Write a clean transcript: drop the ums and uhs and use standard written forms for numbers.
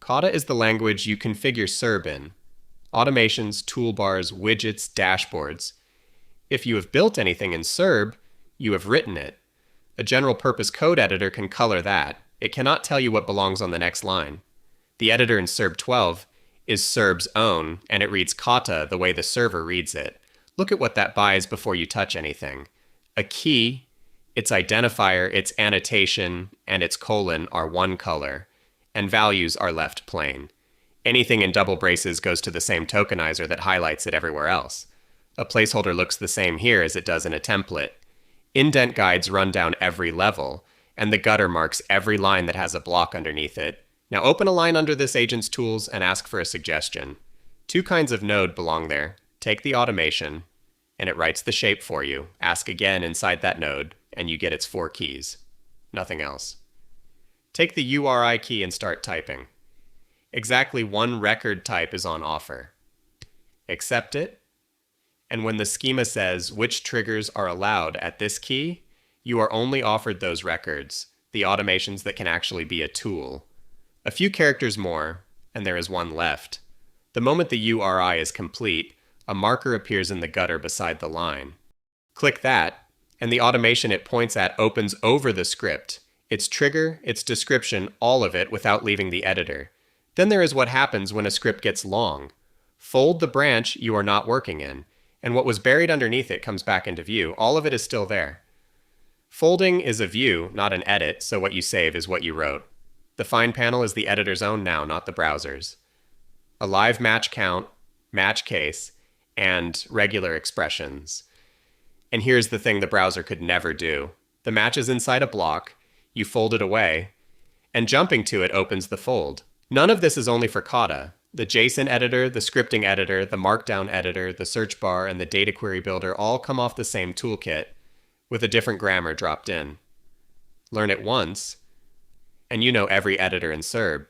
KATA is the language you configure Cerb in. Automations, toolbars, widgets, dashboards. If you have built anything in Cerb, you have written it. A general-purpose code editor can color that. It cannot tell you what belongs on the next line. The editor in Cerb 12 is Cerb's own, and it reads KATA the way the server reads it. Look at what that buys before you touch anything. A key, its identifier, its annotation, and its colon are one color, and values are left plain. Anything in double braces goes to the same tokenizer that highlights it everywhere else. A placeholder looks the same here as it does in a template. Indent guides run down every level, and the gutter marks every line that has a block underneath it. Now open a line under this agent's tools and ask for a suggestion. Two kinds of node belong there. Take the automation, and it writes the shape for you. Ask again inside that node, and you get its 4 keys. Nothing else. Take the URI key and start typing. Exactly one record type is on offer. Accept it, and when the schema says which triggers are allowed at this key, you are only offered those records, the automations that can actually be a tool. A few characters more, and there is one left. The moment the URI is complete, a marker appears in the gutter beside the line. Click that, and the automation it points at opens over the script, its trigger, its description, all of it without leaving the editor. Then there is what happens when a script gets long. Fold the branch you are not working in, and what was buried underneath it comes back into view. All of it is still there. Folding is a view, not an edit, so what you save is what you wrote. The find panel is the editor's own now, not the browser's. A live match count, match case, and regular expressions. And here's the thing the browser could never do. The match is inside a block, you fold it away, and jumping to it opens the fold. None of this is only for KATA. The JSON editor, the scripting editor, the markdown editor, the search bar, and the data query builder all come off the same toolkit, with a different grammar dropped in. Learn it once, and you know every editor in Cerb.